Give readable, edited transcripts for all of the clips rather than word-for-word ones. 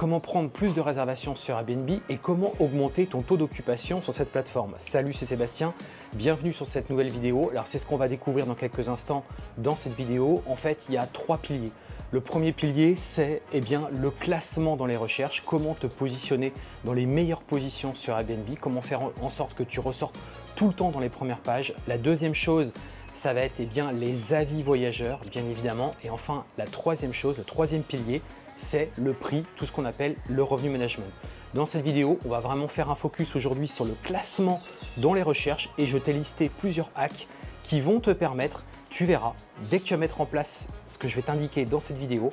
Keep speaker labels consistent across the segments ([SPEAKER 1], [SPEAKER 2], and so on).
[SPEAKER 1] comment prendre plus de réservations sur Airbnb et comment augmenter ton taux d'occupation sur cette plateforme. Salut, c'est Sébastien, bienvenue sur cette nouvelle vidéo. Alors c'est ce qu'on va découvrir dans quelques instants dans cette vidéo. En fait, il y a trois piliers. Le premier pilier, c'est le classement dans les recherches, comment te positionner dans les meilleures positions sur Airbnb, comment faire en sorte que tu ressortes tout le temps dans les premières pages. La deuxième chose, ça va être les avis voyageurs, bien évidemment. Et enfin, la troisième chose, le troisième pilier, c'est le prix, tout ce qu'on appelle le revenu management. Dans cette vidéo, on va vraiment faire un focus aujourd'hui sur le classement dans les recherches et je t'ai listé plusieurs hacks qui vont te permettre, tu verras, dès que tu vas mettre en place ce que je vais t'indiquer dans cette vidéo,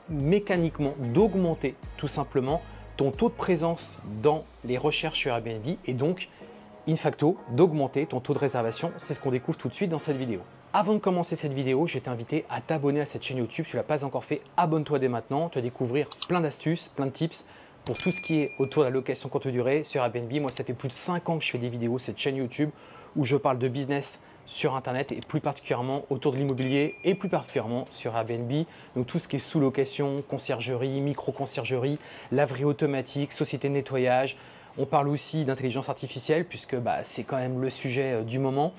[SPEAKER 1] mécaniquement d'augmenter tout simplement ton taux de présence dans les recherches sur Airbnb et donc, in facto, d'augmenter ton taux de réservation. C'est ce qu'on découvre tout de suite dans cette vidéo. Avant de commencer cette vidéo, je vais t'inviter à t'abonner à cette chaîne YouTube. Si tu ne l'as pas encore fait, abonne-toi dès maintenant. Tu vas découvrir plein d'astuces, plein de tips pour tout ce qui est autour de la location courte durée sur Airbnb. Moi, ça fait plus de 5 ans que je fais des vidéos sur cette chaîne YouTube où je parle de business sur Internet et plus particulièrement autour de l'immobilier et plus particulièrement sur Airbnb. Donc tout ce qui est sous-location, conciergerie, micro-conciergerie, laverie automatique, société de nettoyage. On parle aussi d'intelligence artificielle puisque c'est quand même le sujet du moment.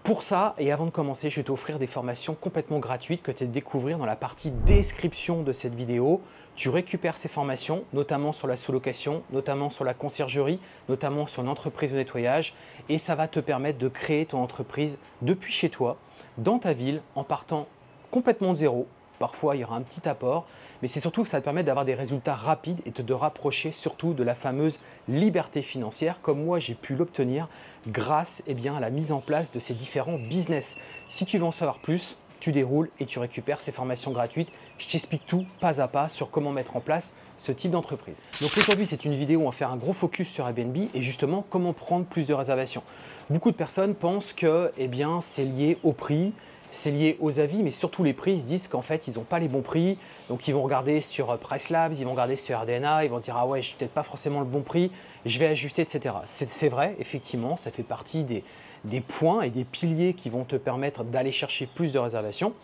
[SPEAKER 1] Pour ça, et avant de commencer, je vais t'offrir des formations complètement gratuites que tu vas découvrir dans la partie description de cette vidéo. Tu récupères ces formations, notamment sur la sous-location, notamment sur la conciergerie, notamment sur une entreprise de nettoyage. Et ça va te permettre de créer ton entreprise depuis chez toi, dans ta ville, en partant complètement de zéro. Parfois, il y aura un petit apport, mais c'est surtout que ça te permet d'avoir des résultats rapides et de rapprocher surtout de la fameuse liberté financière, comme moi j'ai pu l'obtenir grâce à la mise en place de ces différents business. Si tu veux en savoir plus, tu déroules et tu récupères ces formations gratuites. Je t'explique tout pas à pas sur comment mettre en place ce type d'entreprise. Donc aujourd'hui, c'est une vidéo où on va faire un gros focus sur Airbnb et justement comment prendre plus de réservations. Beaucoup de personnes pensent que c'est lié au prix. C'est lié aux avis, mais surtout les prix, ils se disent qu'en fait, ils n'ont pas les bons prix. Donc, ils vont regarder sur Pricelabs, ils vont regarder sur RDNA, ils vont dire « Ah ouais, je n'ai peut-être pas forcément le bon prix, je vais ajuster, etc. » C'est vrai, effectivement, ça fait partie des points et des piliers qui vont te permettre d'aller chercher plus de réservations.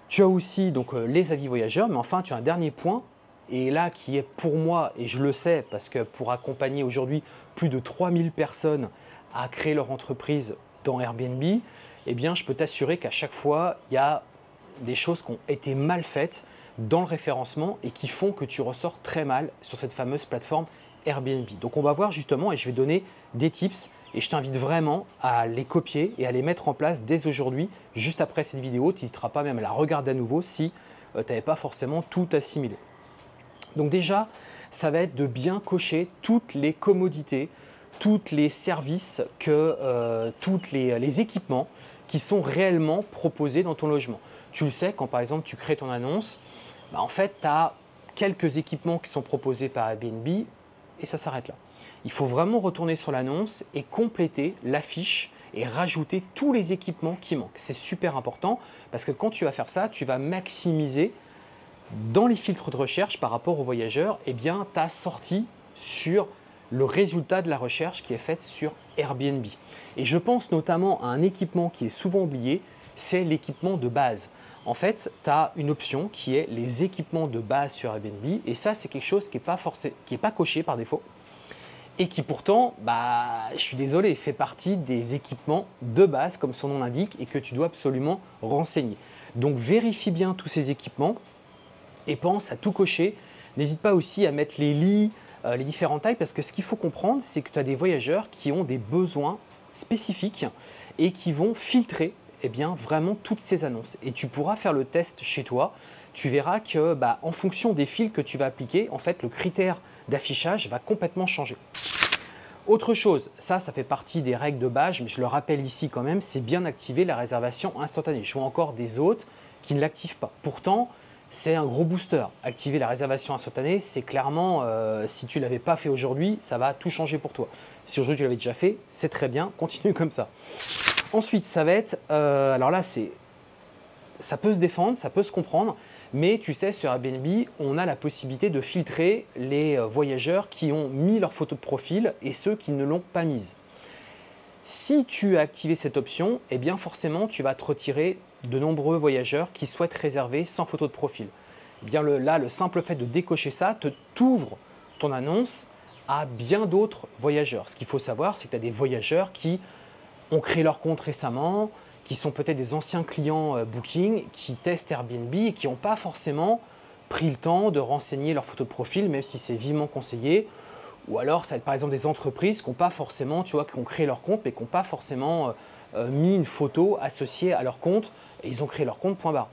[SPEAKER 1] Tu as aussi donc, les avis voyageurs, mais enfin, tu as un dernier point, et là qui est pour moi, et je le sais, parce que pour accompagner aujourd'hui plus de 3000 personnes à créer leur entreprise dans Airbnb, je peux t'assurer qu'à chaque fois, il y a des choses qui ont été mal faites dans le référencement et qui font que tu ressors très mal sur cette fameuse plateforme Airbnb. Donc, on va voir justement et je vais donner des tips et je t'invite vraiment à les copier et à les mettre en place dès aujourd'hui, juste après cette vidéo. Tu n'hésiteras pas même à la regarder à nouveau si tu n'avais pas forcément tout assimilé. Donc déjà, ça va être de bien cocher toutes les commodités, tous les services, tous les équipements qui sont réellement proposés dans ton logement. Tu le sais, quand par exemple tu crées ton annonce, en fait tu as quelques équipements qui sont proposés par Airbnb et ça s'arrête là. Il faut vraiment retourner sur l'annonce et compléter l'affiche et rajouter tous les équipements qui manquent. C'est super important parce que quand tu vas faire ça, tu vas maximiser dans les filtres de recherche par rapport aux voyageurs ta sortie sur le résultat de la recherche qui est faite sur Airbnb. Et je pense notamment à un équipement qui est souvent oublié, c'est l'équipement de base. En fait, tu as une option qui est les équipements de base sur Airbnb et ça, c'est quelque chose qui n'est pas coché par défaut et qui pourtant, je suis désolé, fait partie des équipements de base comme son nom l'indique et que tu dois absolument renseigner. Donc, vérifie bien tous ces équipements et pense à tout cocher. N'hésite pas aussi à mettre les lits, les différentes tailles parce que ce qu'il faut comprendre, c'est que tu as des voyageurs qui ont des besoins spécifiques et qui vont filtrer vraiment toutes ces annonces. Et tu pourras faire le test chez toi. Tu verras que en fonction des fils que tu vas appliquer, en fait, le critère d'affichage va complètement changer. Autre chose, ça fait partie des règles de base, mais je le rappelle ici quand même, c'est bien d'activer la réservation instantanée. Je vois encore des autres qui ne l'activent pas. Pourtant, c'est un gros booster. Activer la réservation instantanée, c'est clairement, si tu ne l'avais pas fait aujourd'hui, ça va tout changer pour toi. Si aujourd'hui tu l'avais déjà fait, c'est très bien, continue comme ça. Ensuite, ça va être, alors là, ça peut se défendre, ça peut se comprendre, mais tu sais, sur Airbnb, on a la possibilité de filtrer les voyageurs qui ont mis leur photo de profil et ceux qui ne l'ont pas mise. Si tu as activé cette option, forcément, tu vas te retirer de nombreux voyageurs qui souhaitent réserver sans photo de profil. bien là, le simple fait de décocher ça t'ouvre ton annonce à bien d'autres voyageurs. Ce qu'il faut savoir, c'est que tu as des voyageurs qui ont créé leur compte récemment, qui sont peut-être des anciens clients Booking, qui testent Airbnb et qui n'ont pas forcément pris le temps de renseigner leur photo de profil, même si c'est vivement conseillé. Ou alors, ça va être par exemple des entreprises qui n'ont pas forcément, tu vois, qui ont créé leur compte, mais qui n'ont pas forcément mis une photo associée à leur compte, et ils ont créé leur compte, point barre.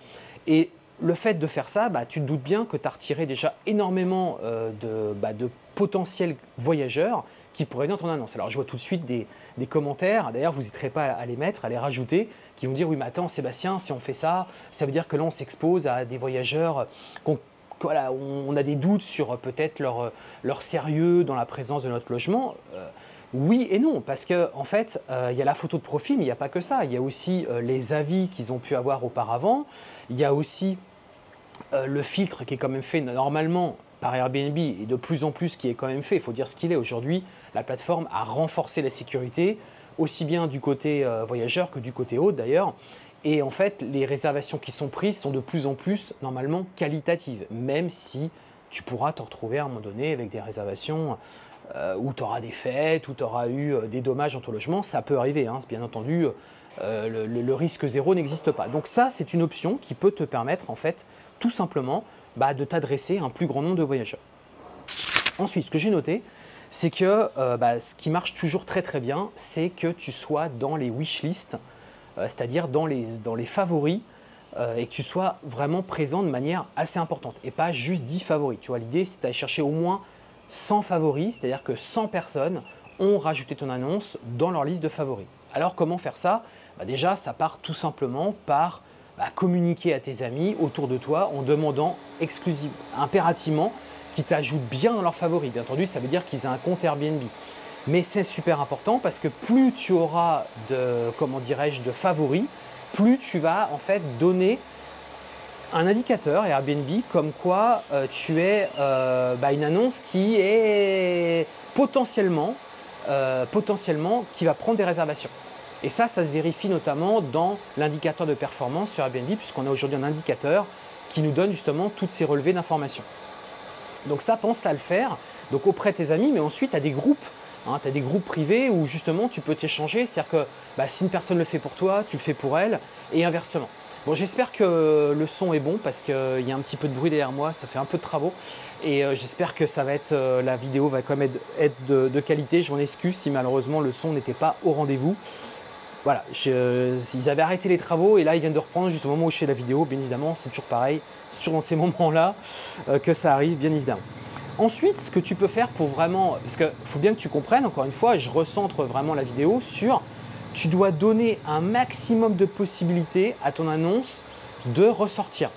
[SPEAKER 1] Et le fait de faire ça, tu te doutes bien que tu as retiré déjà énormément de potentiels voyageurs qui pourraient venir dans ton annonce. Alors, je vois tout de suite des commentaires, d'ailleurs, vous n'hésiterez pas à les mettre, à les rajouter, qui vont dire « Oui, mais attends, Sébastien, si on fait ça, ça veut dire que là, on s'expose à des voyageurs voilà, on a des doutes sur peut-être leur sérieux dans la présence de notre logement. » Oui et non, parce qu'en en fait, il y a la photo de profil, mais il n'y a pas que ça. Il y a aussi les avis qu'ils ont pu avoir auparavant. Il y a aussi le filtre qui est quand même fait normalement par Airbnb et de plus en plus qui est quand même fait. Il faut dire ce qu'il est. Aujourd'hui, la plateforme a renforcé la sécurité, aussi bien du côté voyageur que du côté hôte d'ailleurs. Et en fait, les réservations qui sont prises sont de plus en plus normalement qualitatives, même si tu pourras te retrouver à un moment donné avec des réservations où tu auras des fêtes, où tu auras eu des dommages dans ton logement. Ça peut arriver, hein, bien entendu, le risque zéro n'existe pas. Donc ça, c'est une option qui peut te permettre en fait tout simplement de t'adresser à un plus grand nombre de voyageurs. Ensuite, ce que j'ai noté, c'est que ce qui marche toujours très très bien, c'est que tu sois dans les wishlists, c'est-à-dire dans les favoris, et que tu sois vraiment présent de manière assez importante et pas juste 10 favoris. Tu vois, l'idée, c'est d'aller chercher au moins 100 favoris, c'est-à-dire que 100 personnes ont rajouté ton annonce dans leur liste de favoris. Alors, comment faire ça? Déjà, ça part tout simplement par communiquer à tes amis autour de toi en demandant impérativement qu'ils t'ajoutent bien dans leurs favoris. Bien entendu, ça veut dire qu'ils aient un compte Airbnb. Mais c'est super important parce que plus tu auras de favoris, plus tu vas en fait donner un indicateur Airbnb comme quoi tu es une annonce qui est potentiellement qui va prendre des réservations. Et ça se vérifie notamment dans l'indicateur de performance sur Airbnb puisqu'on a aujourd'hui un indicateur qui nous donne justement toutes ces relevés d'informations. Donc ça, pense à le faire donc auprès de tes amis, mais ensuite tu as des groupes. Tu as des groupes privés où justement tu peux t'échanger, c'est-à-dire que si une personne le fait pour toi, tu le fais pour elle et inversement. Bon, j'espère que le son est bon parce qu'il y a un petit peu de bruit derrière moi, ça fait un peu de travaux et j'espère que ça va être, la vidéo va quand même être de qualité. Je m'en excuse si malheureusement le son n'était pas au rendez-vous. Voilà, ils avaient arrêté les travaux et là ils viennent de reprendre juste au moment où je fais la vidéo. Bien évidemment, c'est toujours pareil, c'est toujours dans ces moments-là que ça arrive, bien évidemment. Ensuite, ce que tu peux faire pour vraiment, parce qu'il faut bien que tu comprennes, encore une fois, je recentre vraiment la vidéo sur, tu dois donner un maximum de possibilités à ton annonce de ressortir.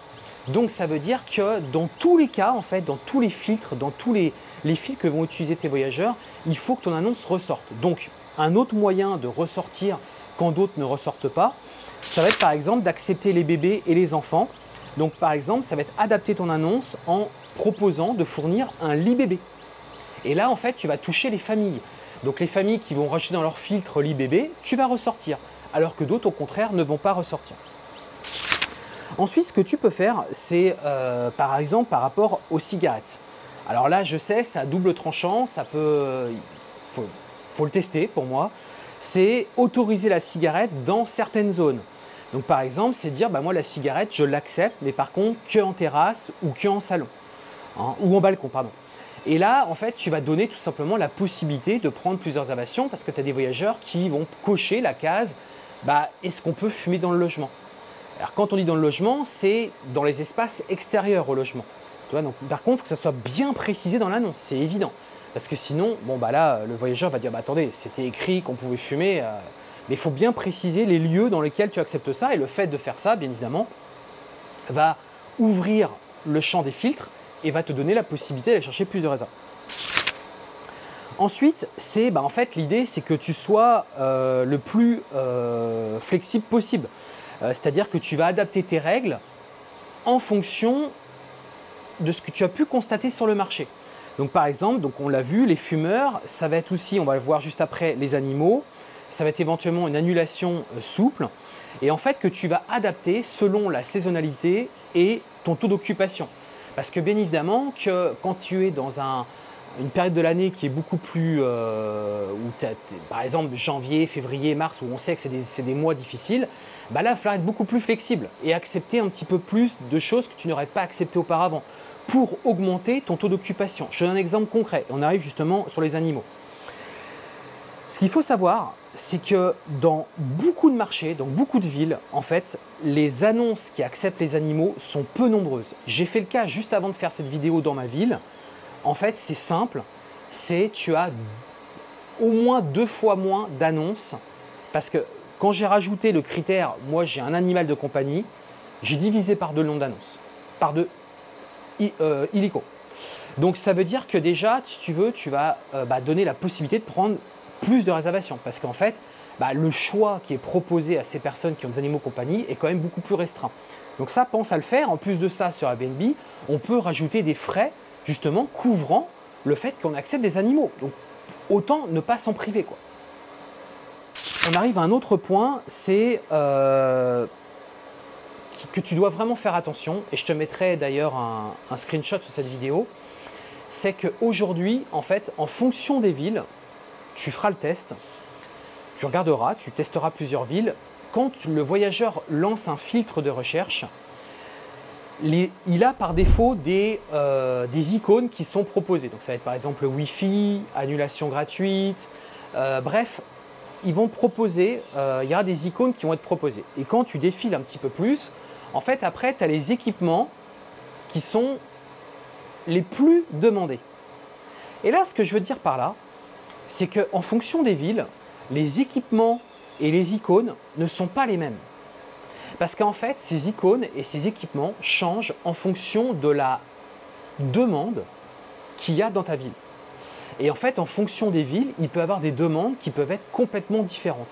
[SPEAKER 1] Donc ça veut dire que dans tous les cas, en fait, dans tous les filtres, dans tous les filtres que vont utiliser tes voyageurs, il faut que ton annonce ressorte. Donc un autre moyen de ressortir quand d'autres ne ressortent pas, ça va être par exemple d'accepter les bébés et les enfants. Donc par exemple, ça va être adapter ton annonce en proposant de fournir un lit bébé. Et là, en fait, tu vas toucher les familles. Donc les familles qui vont rajouter dans leur filtre lit bébé, tu vas ressortir. Alors que d'autres, au contraire, ne vont pas ressortir. Ensuite, ce que tu peux faire, c'est par exemple par rapport aux cigarettes. Alors là, je sais, c'est à double tranchant, ça peut, faut le tester pour moi. C'est autoriser la cigarette dans certaines zones. Donc par exemple, c'est dire, moi la cigarette, je l'accepte, mais par contre, que en terrasse ou que en salon, hein, ou en balcon, pardon. Et là, en fait, tu vas donner tout simplement la possibilité de prendre plusieurs réservations parce que tu as des voyageurs qui vont cocher la case, est-ce qu'on peut fumer dans le logement? Alors quand on dit dans le logement, c'est dans les espaces extérieurs au logement. Tu vois, donc, par contre, il faut que ça soit bien précisé dans l'annonce, c'est évident. Parce que sinon, là, le voyageur va dire, attendez, c'était écrit qu'on pouvait fumer, mais il faut bien préciser les lieux dans lesquels tu acceptes ça. Et le fait de faire ça, bien évidemment, va ouvrir le champ des filtres et va te donner la possibilité d'aller chercher plus de réserves. Ensuite, en fait, l'idée, c'est que tu sois le plus flexible possible. C'est-à-dire que tu vas adapter tes règles en fonction de ce que tu as pu constater sur le marché. Donc par exemple, on l'a vu, les fumeurs, ça va être aussi, on va le voir juste après, les animaux, ça va être éventuellement une annulation souple et en fait que tu vas adapter selon la saisonnalité et ton taux d'occupation. Parce que bien évidemment que quand tu es dans une période de l'année qui est beaucoup plus, par exemple janvier, février, mars, où on sait que c'est des mois difficiles, bah là, il va falloir être beaucoup plus flexible et accepter un petit peu plus de choses que tu n'aurais pas acceptées auparavant pour augmenter ton taux d'occupation. Je te donne un exemple concret. On arrive justement sur les animaux. Ce qu'il faut savoir, c'est que dans beaucoup de marchés, dans beaucoup de villes, en fait, les annonces qui acceptent les animaux sont peu nombreuses. J'ai fait le cas juste avant de faire cette vidéo dans ma ville. En fait, c'est simple, tu as au moins 2 fois moins d'annonces parce que quand j'ai rajouté le critère, moi j'ai un animal de compagnie, j'ai divisé par 2 le nombre d'annonces, par 2 illico. Donc ça veut dire que déjà, si tu veux, tu vas donner la possibilité de prendre plus de réservations parce qu'en fait, le choix qui est proposé à ces personnes qui ont des animaux de compagnie est quand même beaucoup plus restreint. Donc ça, pense à le faire. En plus de ça, sur Airbnb, on peut rajouter des frais justement couvrant le fait qu'on accepte des animaux. Donc autant ne pas s'en priver, quoi. On arrive à un autre point, c'est que tu dois vraiment faire attention, et je te mettrai d'ailleurs un screenshot sur cette vidéo, c'est qu'aujourd'hui, en fait, en fonction des villes, tu feras le test, tu regarderas, tu testeras plusieurs villes. Quand le voyageur lance un filtre de recherche, il a par défaut des icônes qui sont proposées. Donc ça va être par exemple le Wi-Fi, annulation gratuite, bref, ils vont proposer, il y aura des icônes qui vont être proposées. Et quand tu défiles un petit peu plus, en fait après tu as les équipements qui sont les plus demandés. Et là, ce que je veux dire par là, c'est qu'en fonction des villes, les équipements et les icônes ne sont pas les mêmes. Parce qu'en fait, ces icônes et ces équipements changent en fonction de la demande qu'il y a dans ta ville. Et en fait, en fonction des villes, il peut y avoir des demandes qui peuvent être complètement différentes.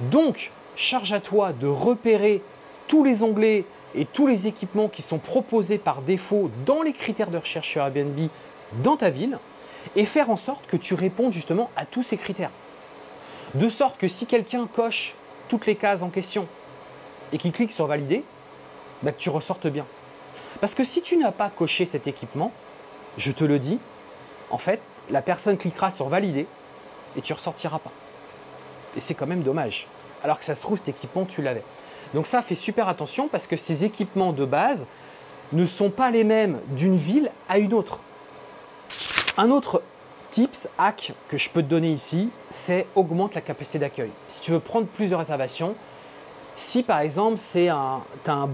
[SPEAKER 1] Donc, charge à toi de repérer tous les onglets et tous les équipements qui sont proposés par défaut dans les critères de recherche sur Airbnb dans ta ville et faire en sorte que tu répondes justement à tous ces critères. De sorte que si quelqu'un coche toutes les cases en question et qu'il clique sur valider, que tu ressortes bien. Parce que si tu n'as pas coché cet équipement, je te le dis, en fait, la personne cliquera sur valider et tu ne ressortiras pas. Et c'est quand même dommage. Alors que ça se trouve, cet équipement, tu l'avais. Donc ça, fais super attention parce que ces équipements de base ne sont pas les mêmes d'une ville à une autre. Un autre tips, hack que je peux te donner ici, c'est augmente la capacité d'accueil. Si tu veux prendre plus de réservations, si par exemple tu as un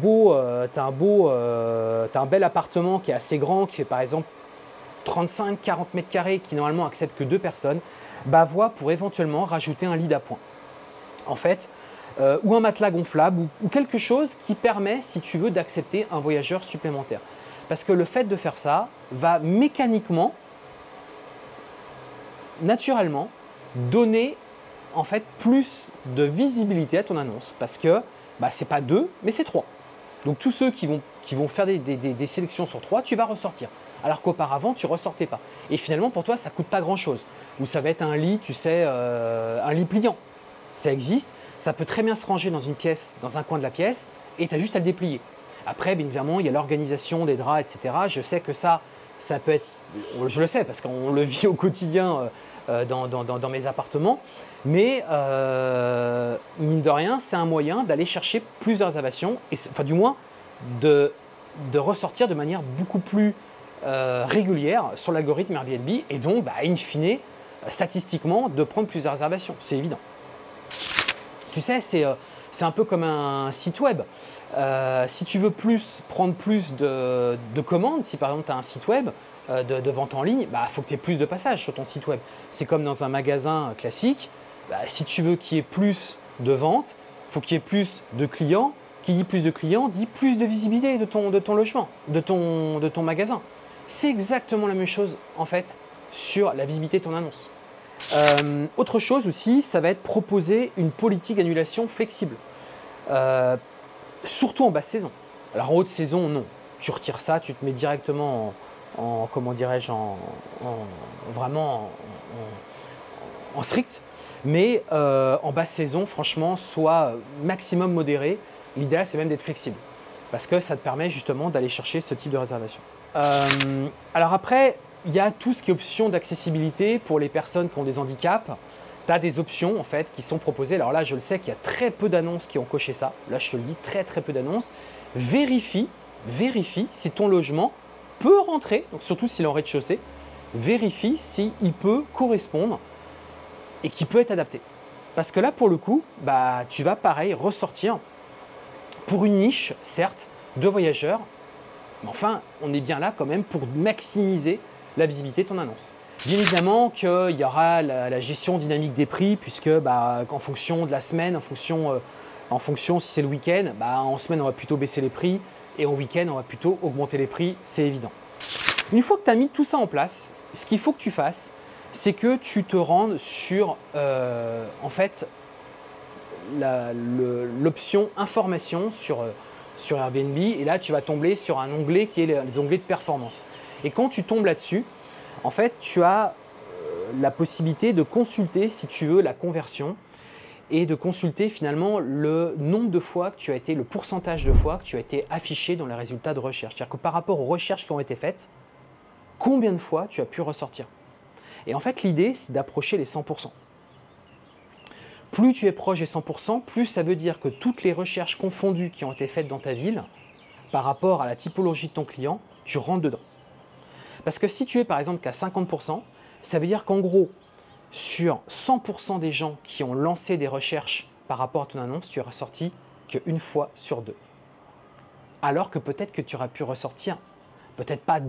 [SPEAKER 1] bel appartement qui est assez grand, qui fait par exemple 35-40 mètres carrés, qui normalement accepte que 2 personnes, vois pour éventuellement rajouter un lit d'appoint. En fait, ou un matelas gonflable ou quelque chose qui permet, si tu veux, d'accepter un voyageur supplémentaire. Parce que le fait de faire ça va mécaniquement, naturellement, donner en fait plus de visibilité à ton annonce parce que c'est pas 2 mais c'est 3. Donc tous ceux qui vont faire des sélections sur 3, tu vas ressortir. Alors qu'auparavant tu ressortais pas. Et finalement pour toi ça coûte pas grand chose. Ou ça va être un lit, tu sais, un lit pliant. Ça existe, ça peut très bien se ranger dans une pièce, dans un coin de la pièce et tu as juste à le déplier. Après bien évidemment il y a l'organisation des draps, etc. Je sais que ça peut être, je le sais parce qu'on le vit au quotidien dans mes appartements, mais mine de rien, c'est un moyen d'aller chercher plus de réservations, et enfin du moins de ressortir de manière beaucoup plus régulière sur l'algorithme Airbnb et donc in fine, statistiquement, de prendre plus de réservations, c'est évident. Tu sais, c'est un peu comme un site web. Si tu veux prendre plus de commandes, si par exemple tu as un site web de vente en ligne, il faut que tu aies plus de passages sur ton site web. C'est comme dans un magasin classique, si tu veux qu'il y ait plus de ventes, il faut qu'il y ait plus de clients. Qui dit plus de clients, dit plus de visibilité de ton logement, de ton magasin. C'est exactement la même chose en fait sur la visibilité de ton annonce. Autre chose aussi, ça va être proposer une politique d'annulation flexible. Surtout en basse saison. Alors en haute saison, non. Tu retires ça, tu te mets directement comment dirais-je, vraiment en strict. Mais en basse saison, franchement, sois maximum modéré. L'idéal, c'est même d'être flexible. Parce que ça te permet justement d'aller chercher ce type de réservation. Alors après, il y a tout ce qui est option d'accessibilité pour les personnes qui ont des handicaps. Tu as des options en fait qui sont proposées. Alors là, je le sais qu'il y a très peu d'annonces qui ont coché ça. Là, je te le dis, très peu d'annonces. Vérifie si ton logement peut rentrer, donc surtout s'il est en rez-de-chaussée. Vérifie s'il peut correspondre et qu'il peut être adapté. Parce que là, pour le coup, bah, tu vas pareil ressortir pour une niche, certes, de voyageurs. Mais enfin, on est bien là quand même pour maximiser la visibilité de ton annonce. Bien évidemment qu'il y aura la gestion dynamique des prix, puisque bah, en fonction de la semaine, en fonction si c'est le week-end, bah, en semaine on va plutôt baisser les prix et en week-end on va plutôt augmenter les prix, c'est évident. Une fois que tu as mis tout ça en place, ce qu'il faut que tu fasses, c'est que tu te rendes sur en fait l'option information sur Airbnb, et là tu vas tomber sur un onglet qui est les onglets de performance. Et quand tu tombes là-dessus, en fait tu as la possibilité de consulter, si tu veux, la conversion et de consulter finalement le nombre de fois que tu as été, le pourcentage de fois que tu as été affiché dans les résultats de recherche. C'est-à-dire que par rapport aux recherches qui ont été faites, combien de fois tu as pu ressortir. Et en fait l'idée c'est d'approcher les 100%. Plus tu es proche des 100%, plus ça veut dire que toutes les recherches confondues qui ont été faites dans ta ville, par rapport à la typologie de ton client, tu rentres dedans. Parce que si tu es par exemple qu'à 50%, ça veut dire qu'en gros, sur 100% des gens qui ont lancé des recherches par rapport à ton annonce, tu es ressorti qu'une fois sur 2. Alors que peut-être que tu aurais pu ressortir, peut-être pas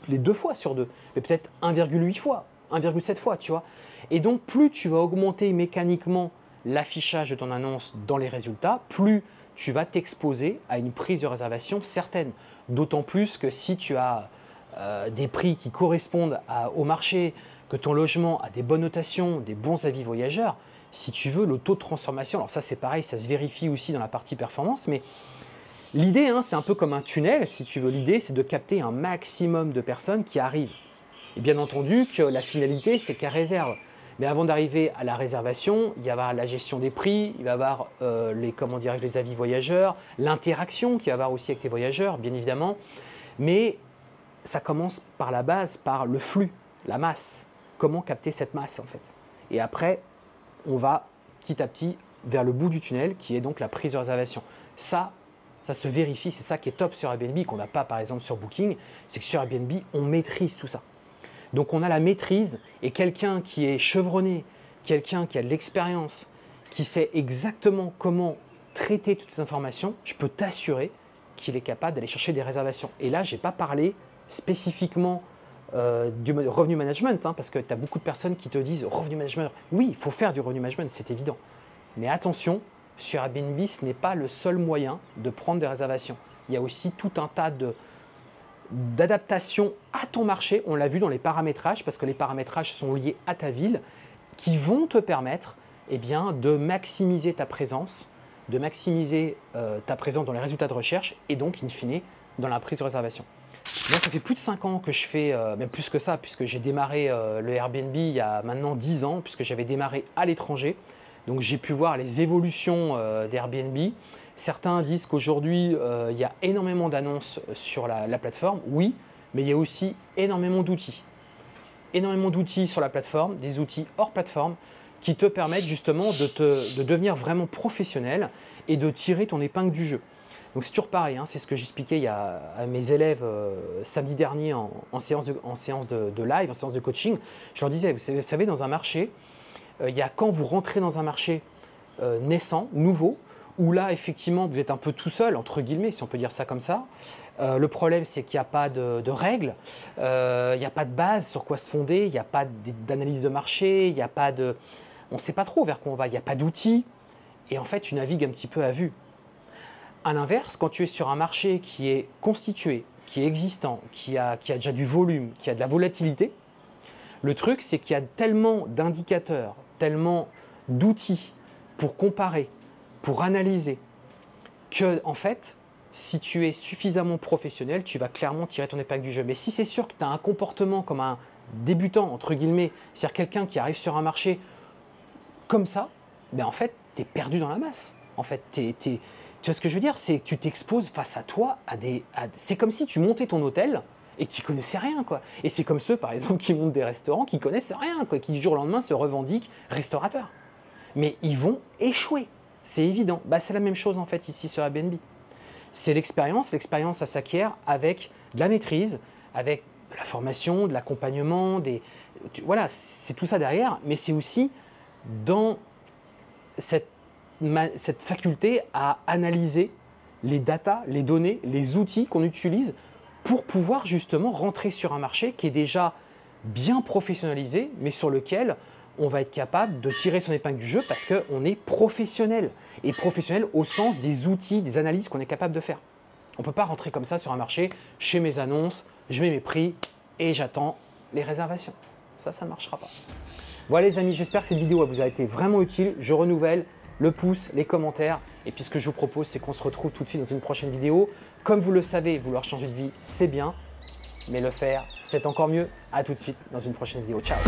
[SPEAKER 1] les 2 fois sur 2, mais peut-être 1,8 fois, 1,7 fois, tu vois. Et donc, plus tu vas augmenter mécaniquement l'affichage de ton annonce dans les résultats, plus tu vas t'exposer à une prise de réservation certaine. D'autant plus que si tu as des prix qui correspondent au marché, que ton logement a des bonnes notations, des bons avis voyageurs, si tu veux, le taux de transformation, alors ça c'est pareil, ça se vérifie aussi dans la partie performance, mais l'idée, c'est un peu comme un tunnel, si tu veux, l'idée c'est de capter un maximum de personnes qui arrivent. Et bien entendu que la finalité, c'est qu'elle réserve. Mais avant d'arriver à la réservation, il va y avoir la gestion des prix, il va y avoir les avis voyageurs, l'interaction qu'il va y avoir aussi avec tes voyageurs, bien évidemment. Mais ça commence par la base, par le flux, la masse. Comment capter cette masse en fait. Et après, on va petit à petit vers le bout du tunnel qui est donc la prise de réservation. Ça se vérifie, c'est ça qui est top sur Airbnb, qu'on n'a pas par exemple sur Booking, c'est que sur Airbnb, on maîtrise tout ça. Donc on a la maîtrise et quelqu'un qui est chevronné, quelqu'un qui a de l'expérience, qui sait exactement comment traiter toutes ces informations, je peux t'assurer qu'il est capable d'aller chercher des réservations. Et là, je n'ai pas parlé spécifiquement du revenu management, parce que tu as beaucoup de personnes qui te disent revenu management. Oui, il faut faire du revenu management, c'est évident. Mais attention, sur Airbnb, ce n'est pas le seul moyen de prendre des réservations. Il y a aussi tout un tas d'adaptation à ton marché, on l'a vu dans les paramétrages, parce que les paramétrages sont liés à ta ville, qui vont te permettre de maximiser ta présence, dans les résultats de recherche et donc, in fine, dans la prise de réservation. Moi, ça fait plus de 5 ans que je fais, même plus que ça, puisque j'ai démarré le Airbnb il y a maintenant 10 ans, puisque j'avais démarré à l'étranger. Donc, j'ai pu voir les évolutions d'Airbnb. Certains disent qu'aujourd'hui, il y a énormément d'annonces sur la plateforme. Oui, mais il y a aussi énormément d'outils. Énormément d'outils sur la plateforme, des outils hors plateforme qui te permettent justement de devenir vraiment professionnel et de tirer ton épingle du jeu. Donc c'est toujours pareil, c'est ce que j'expliquais à mes élèves samedi dernier en séance de live, en séance de coaching. Je leur disais, vous savez, dans un marché, il y a quand vous rentrez dans un marché naissant, nouveau, où là, effectivement, vous êtes un peu tout seul, entre guillemets, si on peut dire ça comme ça. Le problème, c'est qu'il n'y a pas de règles, il n'y a pas de base sur quoi se fonder, il n'y a pas d'analyse de marché, il n'y a pas de… On ne sait pas trop vers quoi on va, il n'y a pas d'outils. Et en fait, tu navigues un petit peu à vue. À l'inverse, quand tu es sur un marché qui est constitué, qui est existant, qui a déjà du volume, qui a de la volatilité, le truc, c'est qu'il y a tellement d'indicateurs, tellement d'outils pour comparer, pour analyser, que en fait, si tu es suffisamment professionnel, tu vas clairement tirer ton épingle du jeu. Mais si c'est sûr que tu as un comportement comme un débutant, entre guillemets, c'est-à-dire quelqu'un qui arrive sur un marché comme ça, en fait, tu es perdu dans la masse. En fait, tu vois ce que je veux dire? C'est que tu t'exposes face à toi c'est comme si tu montais ton hôtel et qui connaissaient rien, quoi. Et c'est comme ceux, par exemple, qui montent des restaurants, qui connaissent rien, quoi, qui du jour au lendemain se revendiquent restaurateurs. Mais ils vont échouer, c'est évident. Bah, c'est la même chose en fait ici sur Airbnb. C'est l'expérience ça s'acquiert avec de la maîtrise, avec de la formation, de l'accompagnement, voilà, c'est tout ça derrière, mais c'est aussi dans cette faculté à analyser les datas, les données, les outils qu'on utilise pour pouvoir justement rentrer sur un marché qui est déjà bien professionnalisé, mais sur lequel on va être capable de tirer son épingle du jeu parce qu'on est professionnel. Et professionnel au sens des outils, des analyses qu'on est capable de faire. On ne peut pas rentrer comme ça sur un marché, je fais mes annonces, je mets mes prix et j'attends les réservations. Ça ne marchera pas. Voilà les amis, j'espère que cette vidéo vous a été vraiment utile. Je renouvelle le pouce, les commentaires. Et puis ce que je vous propose, c'est qu'on se retrouve tout de suite dans une prochaine vidéo. Comme vous le savez, vouloir changer de vie, c'est bien. Mais le faire, c'est encore mieux. À tout de suite dans une prochaine vidéo. Ciao!